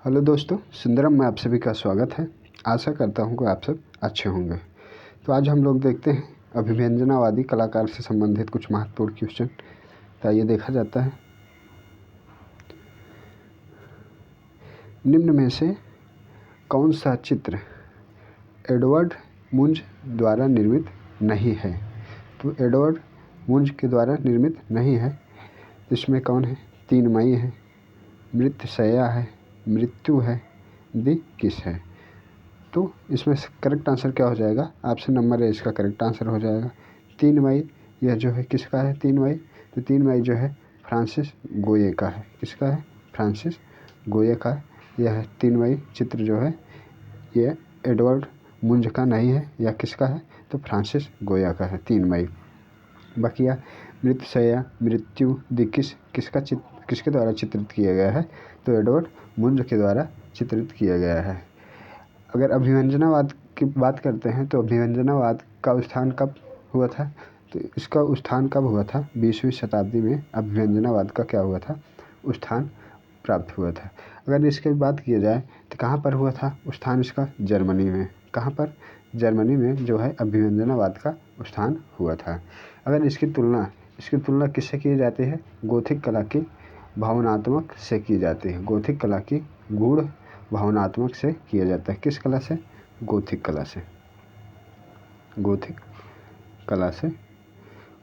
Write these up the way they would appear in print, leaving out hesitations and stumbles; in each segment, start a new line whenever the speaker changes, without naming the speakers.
Hello दोस्तों, सुंदरम में आप सभी का स्वागत है। आशा करता हूँ कि आप सब अच्छे होंगे। तो आज हम लोग देखते हैं अभिव्यंजनावादी कलाकार से संबंधित कुछ महत्वपूर्ण क्वेश्चन। तो आइए देखा जाता है। निम्न में से कौन सा चित्र एडवर्ड मुंज द्वारा निर्मित नहीं है? तो एडवर्ड मुंज के द्वारा निर्मित नहीं है। इसमें कौन है? 3 मई है, मृत्युशैया है, मृत्यु है, दी किस है। तो इसमें करेक्ट आंसर क्या हो जाएगा? ऑप्शन नंबर ए इसका करेक्ट आंसर हो जाएगा। 3 मई यह जो है किसका है? 3 मई, तो 3 मई जो है फ्रांसिस गोये का है। किसका है? फ्रांसिस गोये का। यह 3 मई चित्र जो है ये एडवर्ड मुंज का नहीं है। यह किसका है? तो फ्रांसिस गोया का है 3 मई। बकिया मृत्युशैया, मृत्यु, दी किसके द्वारा चित्रित किया गया है? तो एडवर्ड मुंज के द्वारा चित्रित किया गया है। अगर अभिव्यंजनावाद की बात करते हैं तो अभिव्यंजनावाद का उत्थान कब हुआ था? तो इसका उत्थान कब हुआ था? 20वीं शताब्दी में अभिव्यंजनावाद का क्या हुआ था? उत्थान प्राप्त हुआ था। अगर इसकी बात की जाए तो कहाँ पर हुआ था उत्थान इसका? जर्मनी में। कहाँ पर? जर्मनी में जो है अभिव्यंजनावाद का उत्थान हुआ था। अगर इसकी तुलना किससे की जाती है? गोथिक कला की भावनात्मक से की जाती है। गोथिक कला की गूढ़ भावनात्मक से किया जाता है। किस कला से? गोथिक कला से।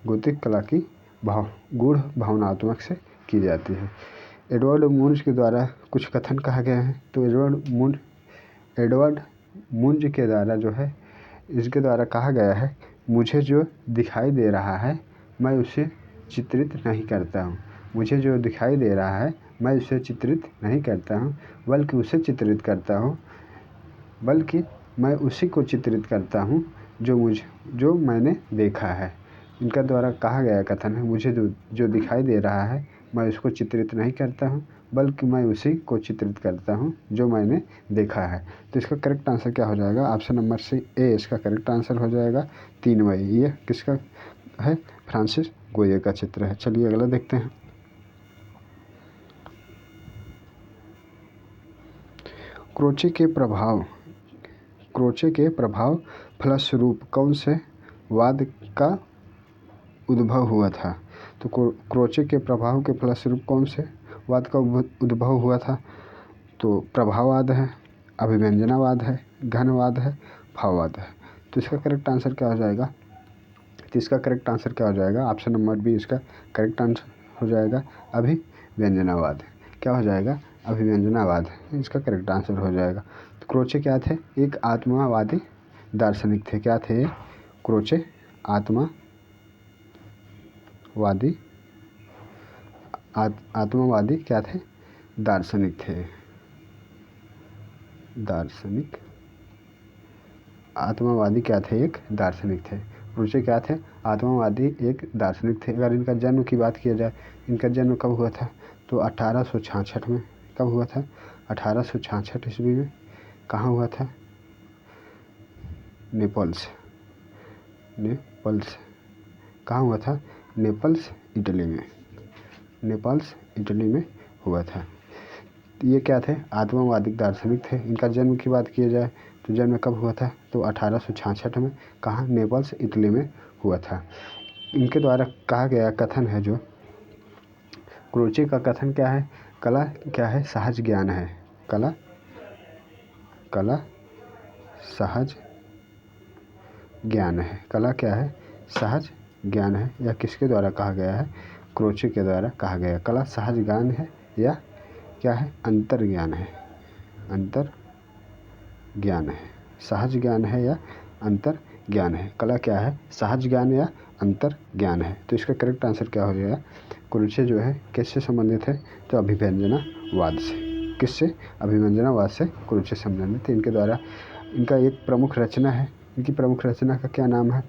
गोथिक कला की गूढ़ भावनात्मक से की जाती है। एडवर्ड मुंज के द्वारा कुछ कथन कहा गया है। तो एडवर्ड मुंज के द्वारा जो है इसके द्वारा कहा गया है, मुझे जो दिखाई दे रहा है मैं उसे चित्रित नहीं करता हूँ। मुझे जो दिखाई दे रहा है मैं उसे चित्रित नहीं करता हूँ, बल्कि मैं उसी को चित्रित करता हूँ जो मैंने देखा है। इनका द्वारा कहा गया कथन है, मुझे जो दिखाई दे रहा है मैं उसको चित्रित नहीं करता हूँ, बल्कि मैं उसी को चित्रित करता हूँ जो मैंने देखा है। तो इसका करेक्ट आंसर क्या हो जाएगा? ऑप्शन नंबर सी ए इसका करेक्ट आंसर हो जाएगा। 3 मई ये किसका है? फ्रांसिस गोये का चित्र है। चलिए अगला देखते हैं। क्रोचे के प्रभाव फलस्वरूप कौन से वाद का उद्भव हुआ था? तो क्रोचे के प्रभाव के फलस्वरूप कौन से वाद का उद्भव हुआ था? तो प्रभाववाद है, अभिव्यंजनावाद है, घनवाद है, भाववाद है। तो इसका करेक्ट आंसर क्या हो जाएगा? तो इसका करेक्ट आंसर क्या हो जाएगा? ऑप्शन नंबर बी इसका करेक्ट आंसर हो जाएगा। अभिव्यंजनावाद क्या हो जाएगा? अभिव्यंजनावाद इसका करेक्ट आंसर हो जाएगा। तो क्रोचे क्या थे? एक आत्मवादी दार्शनिक थे। क्या थे? क्रोचे आत्मवादी क्या थे? दार्शनिक थे। आत्मवादी क्या थे? एक दार्शनिक थे। क्रोचे क्या थे? आत्मवादी एक दार्शनिक थे। अगर इनका जन्म की बात किया जाए, इनका जन्म कब हुआ था? तो 1866 में। कब हुआ था? 1866 ईस्वी में। कहाँ हुआ था? नेपल्स। कहाँ हुआ था? नेपल्स इटली में हुआ था। ये क्या थे? आत्मवादी दार्शनिक थे। इनका जन्म की बात किया जाए तो जन्म कब हुआ था? तो 1866 में। कहाँ? नेपल्स इटली में हुआ था। इनके द्वारा कहा गया कथन है जो क्रोचे का कथन क्या है? कला क्या है? सहज ज्ञान है। कला सहज ज्ञान है। कला क्या है? सहज ज्ञान है। यह किसके द्वारा कहा गया है? क्रोचे के द्वारा कहा गया। कला सहज ज्ञान है या क्या है? अंतर ज्ञान है। सहज ज्ञान है या अंतर ज्ञान है। कला क्या है? सहज ज्ञान या अंतर ज्ञान है। तो इसका करेक्ट आंसर क्या हो जाएगा? क्रोचे जो है किससे संबंधित है? तो अभिव्यंजनावाद से। किससे? अभिव्यंजनावाद से क्रोचे संबंधित है। इनके द्वारा इनका एक प्रमुख रचना है। इनकी प्रमुख रचना का क्या नाम है?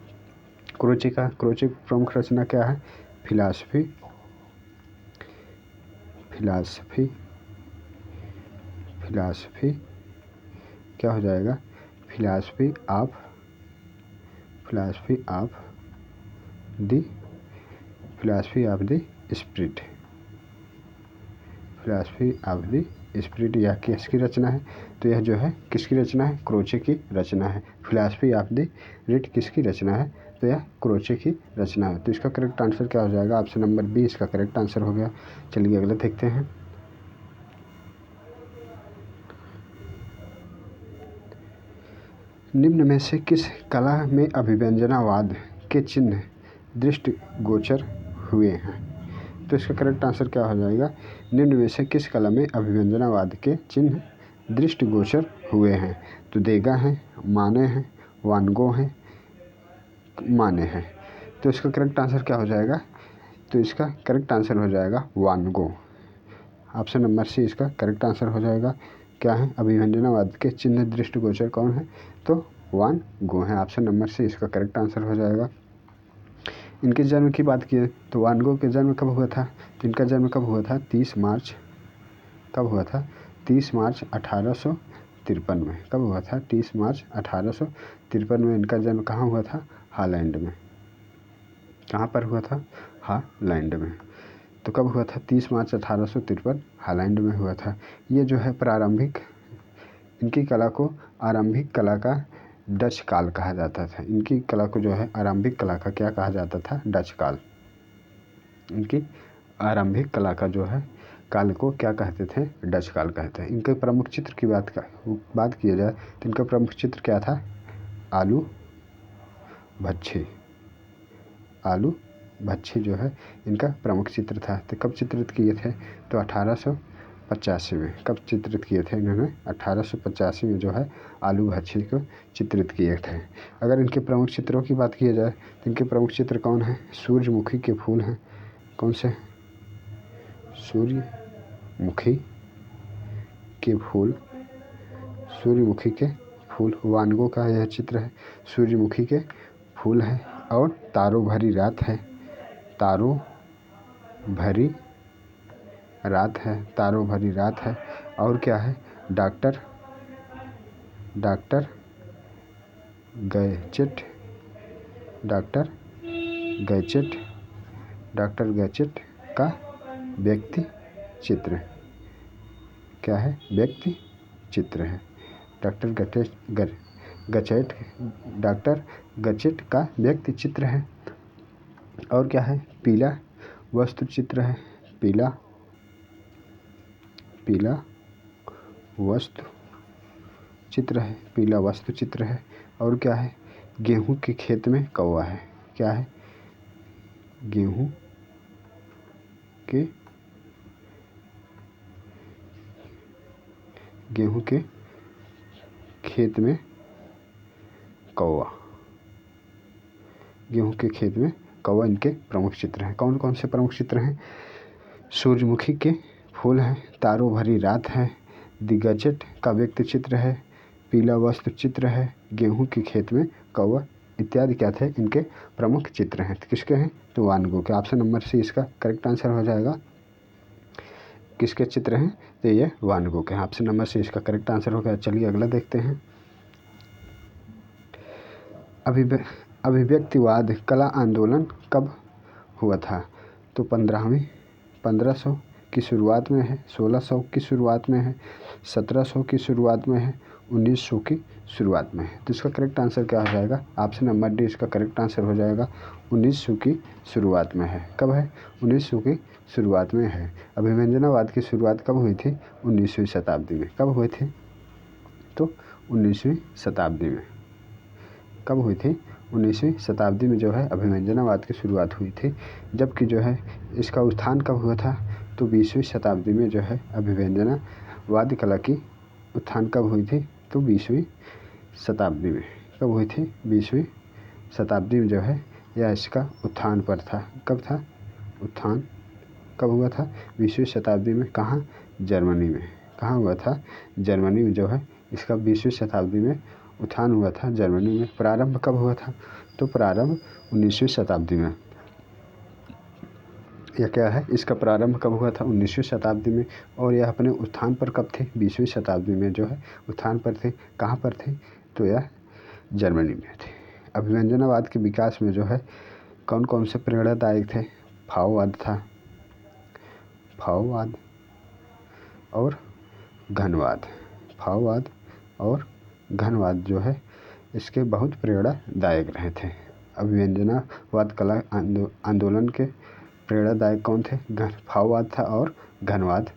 क्रोचे की प्रमुख रचना क्या है? फिलॉसफी क्या हो जाएगा? Philosophy of the spirit. Spirit यह किसकी रचना है? तो यह जो है किसकी रचना है? क्रोचे की रचना है। फिलॉसफी ऑफ द रिट किसकी रचना है? तो यह क्रोचे की रचना है। तो इसका करेक्ट आंसर क्या हो जाएगा? ऑप्शन नंबर बी इसका करेक्ट आंसर हो गया। चलिए अगला देखते हैं। निम्न में से किस कला में अभिव्यंजनावाद के चिन्ह दृष्टिगोचर हुए हैं? तो इसका करेक्ट आंसर क्या हो जाएगा? निम्न में से किस कला में अभिव्यंजनावाद के चिन्ह दृष्टिगोचर हुए हैं? तो देगा है, माने हैं, वानगो हैं, माने हैं। तो इसका करेक्ट आंसर क्या हो जाएगा? तो इसका करेक्ट आंसर हो जाएगा वानगो। ऑप्शन नंबर सी इसका करेक्ट आंसर हो जाएगा। क्या है? अभिव्यंजनावाद के चिन्ह दृष्टिगोचर कौन है? तो वान गो है। ऑप्शन नंबर सी इसका करेक्ट आंसर हो जाएगा। इनके जन्म की बात की तो वान गो के जन्म कब हुआ था? तो इनका जन्म कब हुआ था? 30 मार्च। कब हुआ था? 30 मार्च 1853 में। कब हुआ था? 30 मार्च 1853 में इनका जन्म कहाँ हुआ था? हॉलैंड में। कहाँ पर हुआ था? हॉलैंड में। तो कब हुआ था? 30 मार्च 1853 हॉलैंड में हुआ था। ये जो है प्रारंभिक, इनकी कला को आरंभिक कला का डच काल कहा जाता था। इनकी कला को जो है आरंभिक कला का क्या कहा जाता था? डच काल। इनकी आरंभिक कला का जो है काल को क्या कहते थे? डच काल कहते हैं। इनके प्रमुख चित्र की बात किया जाए तो इनका प्रमुख चित्र क्या था? आलू भच्छे। आलू भच्छे जो है इनका प्रमुख चित्र था। तो कब चित्रित किए थे? तो 1885 में। कब चित्रित किए थे इन्होंने? 1885 में जो है आलू भच्छे को चित्रित किए थे। अगर इनके प्रमुख चित्रों की बात की जाए तो इनके प्रमुख चित्र कौन है? सूरजमुखी के फूल हैं। कौन से? सूर्यमुखी के फूल। सूर्यमुखी के फूल वानगो का यह चित्र है। सूर्यमुखी के फूल है और तारों भरी रात है। तारों भरी रात है। तारों भरी रात है। और क्या है? Doctor gadget. डॉक्टर गैजेट का व्यक्ति चित्र। क्या है? व्यक्ति चित्र है। डॉक्टर गैजेट का व्यक्ति चित्र है। और क्या है? पीला वस्तु चित्र है। पीला वस्तु चित्र है। पीला वस्तु चित्र है। और क्या है? गेहूं के खेत में कौवा है। क्या है? गेहूं के खेत में कौवा। गेहूं के खेत में कौवा इनके प्रमुख चित्र हैं। कौन कौन से प्रमुख चित्र हैं? सूरजमुखी के फूल हैं। तारों भरी रात है। द गैजेट का व्यक्ति चित्र है। पीला वस्त्र चित्र है। गेहूं के खेत में कौवा इत्यादि क्या थे? इनके प्रमुख चित्र हैं। किसके हैं? तो वानगो के। ऑप्शन नंबर सी इसका करेक्ट आंसर हो जाएगा। किसके चित्र हैं? तो ये वानगो के। ऑप्शन नंबर सी इसका करेक्ट आंसर हो गया। चलिए अगला देखते हैं। अभिव्यक्तिवाद कला आंदोलन कब हुआ था? तो 1500 की शुरुआत में है, 1600 की शुरुआत में है, 1700 की शुरुआत में है, 1900 की शुरुआत में है। तो इसका करेक्ट आंसर क्या हो जाएगा? ऑप्शन नंबर डी इसका करेक्ट आंसर हो जाएगा। 1900 की शुरुआत में है। कब है? 1900 की शुरुआत में है। अभिव्यंजनावाद की शुरुआत कब हुई थी? 19वीं शताब्दी में। कब हुए थे? तो 19वीं शताब्दी में। कब हुई थी? 19वीं शताब्दी में जो है अभिव्यंजनावाद की शुरुआत हुई थी। जबकि जो है इसका उत्थान कब हुआ था? तो 20वीं शताब्दी में जो है अभिव्यंजनावाद कला की उत्थान कब हुई थी? तो 20वीं शताब्दी में। कब हुई थी? 20वीं शताब्दी में जो है यह इसका उत्थान पर था। कब था उत्थान? कब हुआ था? 20वीं शताब्दी में। कहाँ? जर्मनी में। कहाँ हुआ था? जर्मनी में जो है इसका 20वीं शताब्दी में उत्थान हुआ था। जर्मनी में। प्रारंभ कब हुआ था? तो प्रारंभ 19वीं शताब्दी में। यह क्या है? इसका प्रारंभ कब हुआ था? 19वीं शताब्दी में। और यह अपने उत्थान पर कब थे? 20वीं शताब्दी में जो है उत्थान पर थे। कहाँ पर थे? तो यह जर्मनी में थे। अभिव्यंजनावाद के विकास में जो है कौन कौन से प्रेरणादायक थे? फाओवाद था। फाओवाद और घनवाद। भाववाद और घनवाद जो है इसके बहुत प्रेरणादायक रहे थे। अभिव्यंजनावाद कला आंदोलन के प्रेरणादायक कौन थे? भाववाद था और घनवाद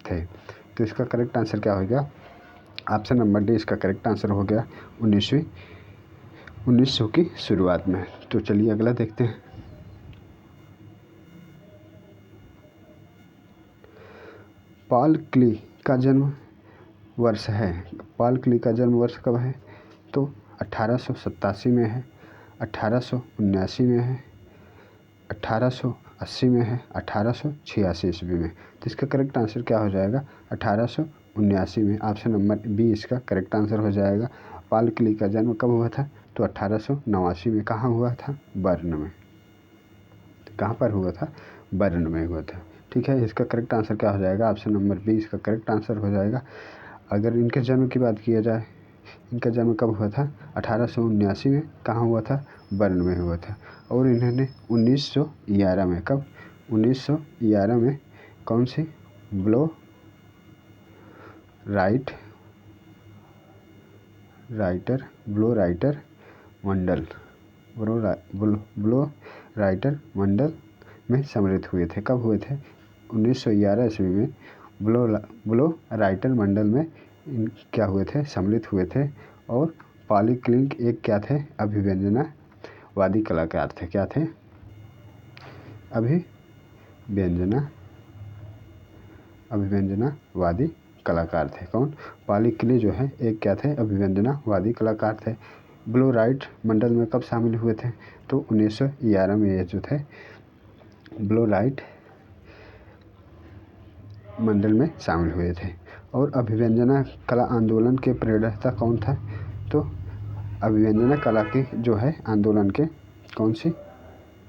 थे। तो इसका करेक्ट आंसर क्या हो गया? ऑप्शन नंबर डी इसका करेक्ट आंसर हो गया 1900 की शुरुआत में। तो चलिए अगला देखते हैं। पॉल क्ली का जन्म वर्ष है। पॉल क्ली का जन्म वर्ष कब है? तो 1887 में है, 1879 में है, 1880 में है, 1886 ईस्वी में। तो इसका करेक्ट आंसर क्या हो जाएगा? 1879 में। ऑप्शन नंबर बी इसका करेक्ट आंसर हो जाएगा। पॉल क्ली का जन्म कब हुआ था? तो 1889 में। कहाँ हुआ था? बर्न में। कहाँ पर हुआ था? बर्न में हुआ था। ठीक है, इसका करेक्ट आंसर क्या हो जाएगा? ऑप्शन नंबर बी इसका करेक्ट आंसर हो जाएगा। अगर इनके जन्म की बात किया जाए, इनका जन्म कब हुआ था? 1879 में। कहाँ हुआ था? बर्न में हुआ था। और इन्होंने 1911 में, कब? 1911 में कौन सी ब्लो राइटर मंडल में सम्मिलित हुए थे। कब हुए थे? 1911 ईस्वी में ब्लो राइटर मंडल में क्या हुए थे? सम्मिलित हुए थे। और पॉल क्ली एक क्या थे? अभिव्यंजनावादी कलाकार थे। क्या थे? अभिव्यंजनावादी कलाकार थे। कौन? पॉल क्ली जो है एक क्या थे? अभिव्यंजनावादी कलाकार थे। ब्लो राइट मंडल में कब शामिल हुए थे? तो 1911 में ये जो थे ब्लो राइट मंडल में शामिल हुए थे। और अभिव्यंजना कला आंदोलन के प्रेरणादाता कौन था? तो अभिव्यंजना कला की जो है आंदोलन के कौन सी?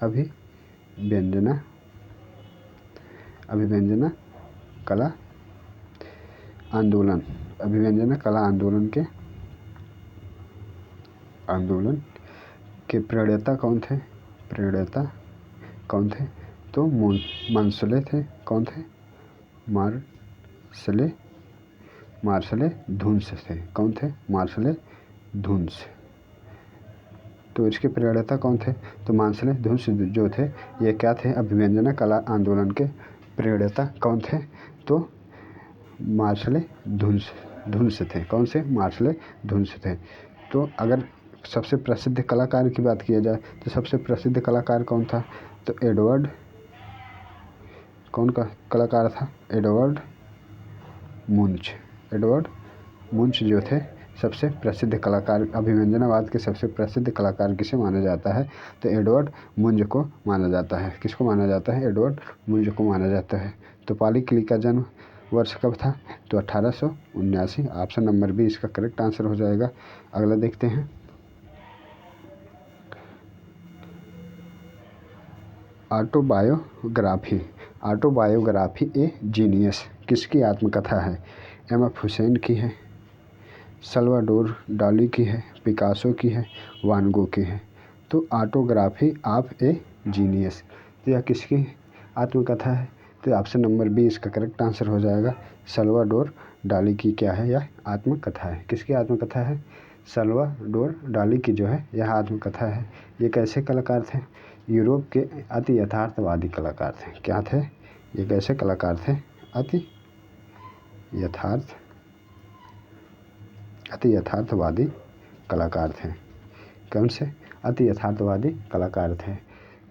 अभिव्यंजना कला आंदोलन के प्रेरणादाता कौन थे? तो मार्शले थे। कौन थे? मार्शले धुन्स थे। कौन थे? मार्शले धुन्स। तो इसके प्रेरणादाता कौन थे? तो मार्शले धुन्स जो थे ये क्या थे? अभिव्यंजना कला आंदोलन के प्रेरणादाता कौन थे? तो मार्शले धुन्स थे। कौन से? मार्शले धुन्स थे। तो अगर सबसे प्रसिद्ध कलाकार की बात किया जाए तो सबसे प्रसिद्ध कलाकार कौन था? तो कौन का कलाकार था? एडवर्ड मुंच जो थे सबसे प्रसिद्ध कलाकार। अभिव्यंजनावाद के सबसे प्रसिद्ध कलाकार किसे माना जाता है? तो एडवर्ड मुंज को माना जाता है। किसको माना जाता है? एडवर्ड मुंज को माना जाता है। तो पॉल क्ली का जन्म वर्ष कब था? तो 1879। ऑप्शन नंबर बी इसका करेक्ट आंसर हो जाएगा। अगला देखते हैं। ऑटोबायोग्राफी ए जीनियस किसकी आत्मकथा है? एम.एफ. हुसैन की है, सल्वाडोर डाली की है, पिकासो की है, वान गो की है। तो ऑटोग्राफी ऑफ ए जीनियस, तो यह किसकी आत्मकथा है? तो ऑप्शन नंबर बी इसका करेक्ट आंसर हो जाएगा। सल्वाडोर डाली की क्या है? यह आत्मकथा है। किसकी आत्मकथा है? सल्वाडोर डाली की जो है यह आत्मकथा है। ये कैसे कलाकार थे? यूरोप के अति यथार्थवादी कलाकार थे। क्या थे? ये कैसे कलाकार थे? अति यथार्थवादी कलाकार थे। कौन से? अति यथार्थवादी कलाकार थे।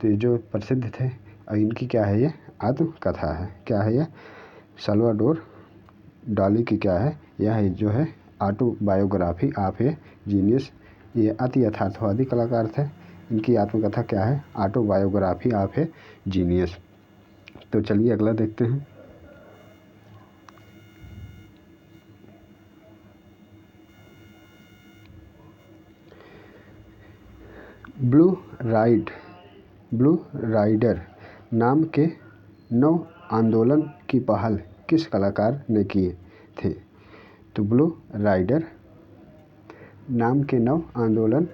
तो ये जो प्रसिद्ध थे इनकी क्या है? ये आत्मकथा है। क्या है? यह सल्वाडोर डाली की क्या है? यह जो है ऑटोबायोग्राफी ऑफ ए जीनियस। ये अति यथार्थवादी कलाकार थे। इनकी आत्मकथा क्या है? Autobiography of A genius. तो चलिए अगला देखते हैं। ब्लू राइडर नाम के नव आंदोलन की पहल किस कलाकार ने की थी? तो ब्लू राइडर नाम के नव आंदोलन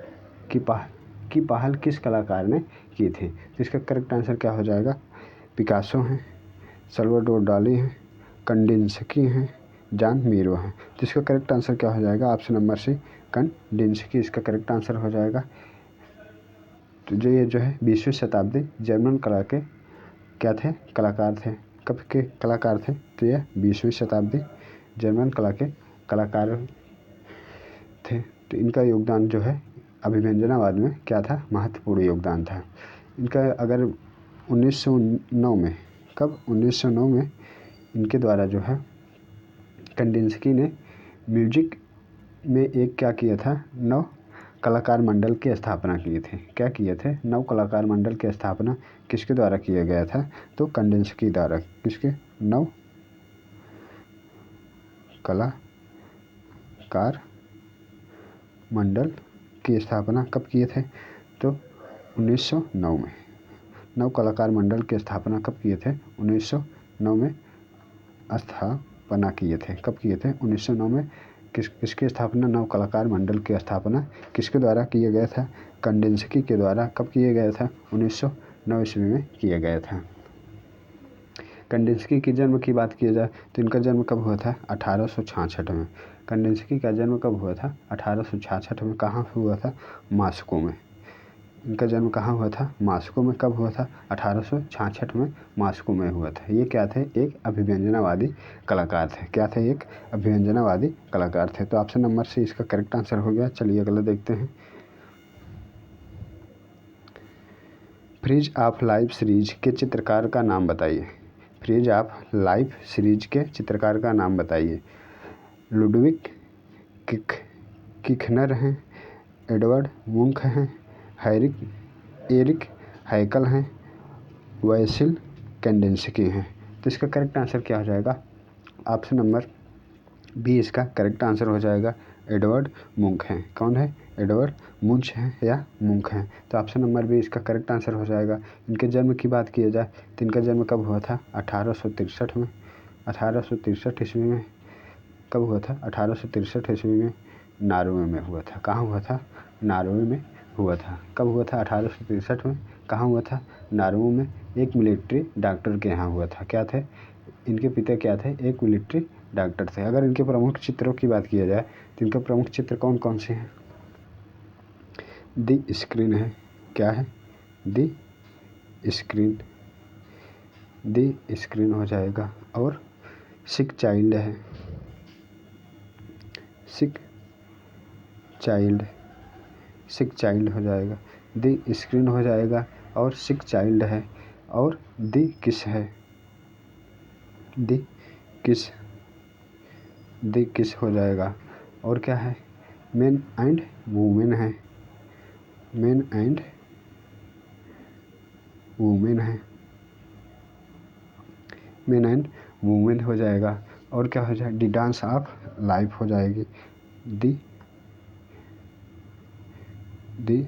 की पहल किस कलाकार ने की थी? तो इसका करेक्ट आंसर क्या हो जाएगा? पिकासो हैं, सल्वाडोर डाली हैं, कंडिंस्की हैं, जॉन मीरो हैं। तो इसका करेक्ट आंसर क्या हो जाएगा? ऑप्शन नंबर सी कंडिंस्की इसका करेक्ट आंसर हो जाएगा। तो जो ये जो है 20वीं शताब्दी जर्मन कला के क्या थे? कलाकार थे। कब के कलाकार थे? तो यह 20वीं शताब्दी जर्मन कला के कलाकार थे। तो इनका योगदान जो है अभिव्यंजनावाद में क्या था? महत्वपूर्ण योगदान था इनका। अगर 1909 में, कब? 1909 में इनके द्वारा जो है कंडिंस्की ने म्यूजिक में एक क्या किया था? नव कलाकार मंडल की स्थापना किए थे। क्या किए थे? नव कलाकार मंडल की स्थापना किसके द्वारा किया गया था? तो कंडिंस्की द्वारा। किसके? नव कलाकार मंडल की स्थापना कब किए थे? तो 1909 में। नव कलाकार मंडल की स्थापना कब किए थे? 1909 में स्थापना किए थे। कब किए थे? 1909 में। किसकी स्थापना? नव कलाकार मंडल की स्थापना किसके द्वारा किया गया था? कंडिंस्की के द्वारा। कब किया गया था? 1909 ईस्वी में किया गया था। कंडिंस्की के जन्म की बात की जाए तो इनका जन्म कब हुआ था? 1866 में। कंडिंस्की का जन्म कब हुआ था? 1866 में। कहाँ हुआ था? मॉस्को में। इनका जन्म कहाँ हुआ था? मॉस्को में। कब हुआ था? 1866 में मॉस्को में हुआ था। ये क्या थे? एक अभिव्यंजनावादी कलाकार थे। क्या थे? एक अभिव्यंजनावादी कलाकार थे। तो ऑप्शन नंबर सी इसका करेक्ट आंसर हो गया। चलिए अगला देखते हैं। फ्रिज ऑफ लाइफ सीरीज के चित्रकार का नाम बताइए। फ्रिज ऑफ लाइफ सीरीज के चित्रकार का नाम बताइए। लुडविग किखनर हैं, एडवर्ड मुंक हैं, एरिक हैकल हैं, वैसिल कंडिंस्की हैं। तो इसका करेक्ट आंसर क्या हो जाएगा? ऑप्शन नंबर बी इसका करेक्ट आंसर हो जाएगा। एडवर्ड मुंक हैं। कौन है? एडवर्ड मुंच हैं या मुंक हैं। तो ऑप्शन नंबर बी इसका करेक्ट आंसर हो जाएगा। इनके जन्म की बात की जाए तो इनका जन्म कब हुआ था? 1863 में। 1863 ईस्वी में। कब हुआ था? 1863 ईस्वी में नॉर्वे में हुआ था। कहाँ हुआ था? नॉर्वे में हुआ था। कब हुआ था? 1863 में। कहाँ हुआ था? नॉर्वे में। एक मिलिट्री डॉक्टर के यहाँ हुआ था। क्या थे? इनके पिता क्या थे? एक मिलिट्री डॉक्टर थे। अगर इनके प्रमुख चित्रों की बात की जाए तो इनके प्रमुख चित्र कौन कौन से हैं? दी स्क्रीन है। क्या है? दी स्क्रीन। दी स्क्रीन हो जाएगा। और सिक चाइल्ड है। सिक चाइल्ड। सिक चाइल्ड हो जाएगा। दी स्क्रीन हो जाएगा और सिक चाइल्ड है। और दी किस है? दी किस। दी किस हो जाएगा। और क्या है? मेन एंड वुमेन है। मेन एंड वुमेन है। मेन एंड वुमेन हो जाएगा। और क्या हो जाएगा? दी डांस ऑफ लाइफ हो जाएगी। The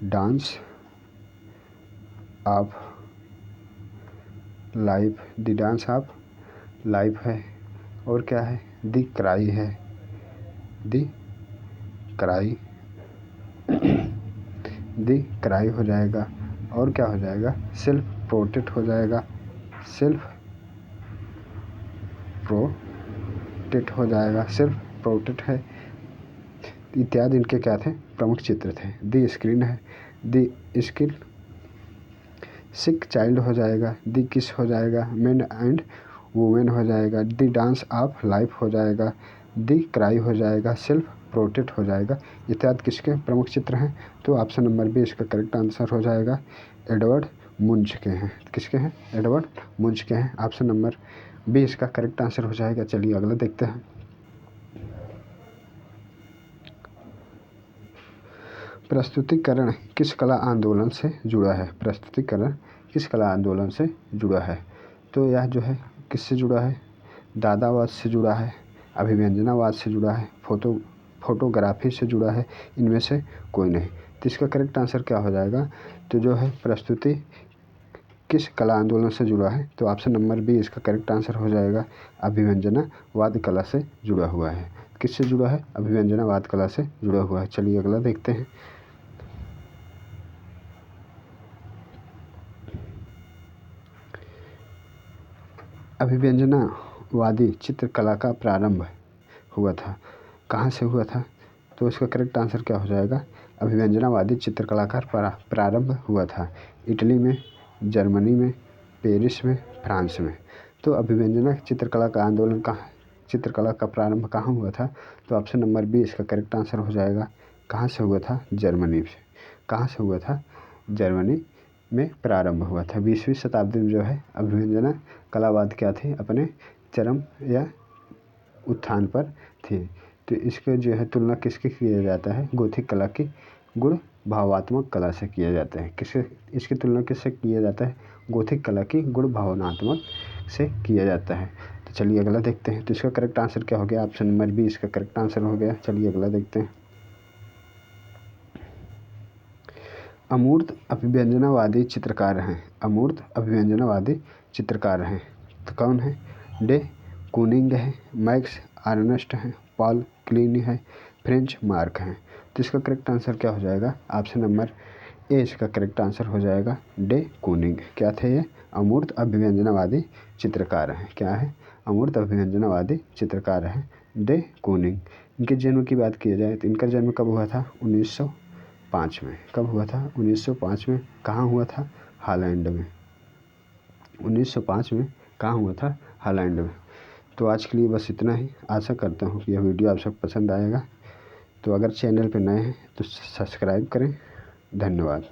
dance of life. The dance of life है। और क्या है? दी क्राई है। दी क्राई। दी क्राई हो जाएगा। और क्या हो जाएगा? सेल्फ प्रोटेक्ट हो जाएगा। सेल्फ प्रोटेक्ट हो जाएगा। सेल्फ प्रोटेक्ट है इत्यादि इनके क्या थे? प्रमुख चित्र थे। दी स्क्रीन है। दी स्किल। सिक चाइल्ड हो जाएगा। दी किस हो जाएगा। मेन एंड वुमेन हो जाएगा। दी डांस ऑफ लाइफ हो जाएगा। दी क्राई हो जाएगा। सेल्फ प्रोटेक्ट हो जाएगा। इत्यादि किसके प्रमुख चित्र हैं? तो ऑप्शन नंबर बी इसका करेक्ट आंसर हो जाएगा। एडवर्ड मुंच के हैं। किसके हैं? एडवर्ड मुंच के हैं। ऑप्शन नंबर बी इसका करेक्ट आंसर हो जाएगा। चलिए अगला देखते हैं। प्रस्तुतिकरण किस कला आंदोलन से जुड़ा है? प्रस्तुतिकरण किस कला आंदोलन से जुड़ा है? तो यह जो है किससे जुड़ा है? दादावाद से जुड़ा है, अभिव्यंजनावाद से जुड़ा है, फोटोग्राफी से जुड़ा है, इनमें से कोई नहीं। तो इसका करेक्ट आंसर क्या हो जाएगा? तो जो है प्रस्तुति किस कला आंदोलन से जुड़ा है? तो ऑप्शन नंबर बी इसका करेक्ट आंसर हो जाएगा। अभिव्यंजनावाद कला से जुड़ा हुआ है। किससे जुड़ा है? अभिव्यंजनावाद कला से जुड़ा हुआ है। चलिए अगला देखते हैं। अभिव्यंजनावाद अभिव्यंजनावादी चित्रकला का प्रारंभ हुआ था? कहाँ से हुआ था? तो इसका करेक्ट आंसर क्या हो जाएगा? अभिव्यंजनावादी चित्रकला का प्रारंभ हुआ था इटली में, जर्मनी में, पेरिस में, फ्रांस में। तो अभिव्यंजना चित्रकला का आंदोलन चित्रकला का प्रारंभ कहाँ हुआ था? तो ऑप्शन नंबर बी इसका करेक्ट आंसर हो जाएगा। कहाँ से हुआ था? जर्मनी से। कहाँ से हुआ था? जर्मनी में प्रारंभ हुआ था। 20वीं शताब्दी में जो है अभिव्यंजना कलावाद क्या थे? अपने चरम या उत्थान पर थे। तो इसके जो है तुलना किसके किया जाता है? गोथिक कला की गुण भावात्मक कला से किया जाता है। इसकी तुलना किससे किया जाता है? गोथिक कला की गुण भावनात्मक से किया जाता है। तो चलिए अगला देखते हैं। तो इसका करेक्ट आंसर क्या हो गया? ऑप्शन नंबर बी इसका करेक्ट आंसर हो गया। चलिए अगला देखते हैं। अमूर्त अभिव्यंजनावादी चित्रकार हैं। अमूर्त अभिव्यंजनावादी चित्रकार हैं तो कौन है? डे कूनिंग है, मैक्स अर्नस्ट है, पॉल क्लीनी है, फ्रेंच मार्क हैं। तो इसका करेक्ट आंसर क्या हो जाएगा? ऑप्शन नंबर ए इसका करेक्ट आंसर हो जाएगा। डे कूनिंग क्या थे? ये अमूर्त अभिव्यंजनावादी चित्रकार हैं। क्या है? अमूर्त अभिव्यंजनावादी चित्रकार हैं डे कूनिंग। इनके जन्म की बात की जाए तो इनका जन्म कब हुआ था? 1905 में। कब हुआ था? 1905 में। कहाँ हुआ था? हॉलैंड में। 1905 में कहाँ हुआ था? हॉलैंड में। तो आज के लिए बस इतना ही। आशा करता हूँ कि यह वीडियो आप सब पसंद आएगा। तो अगर चैनल पर नए हैं तो सब्सक्राइब करें। धन्यवाद।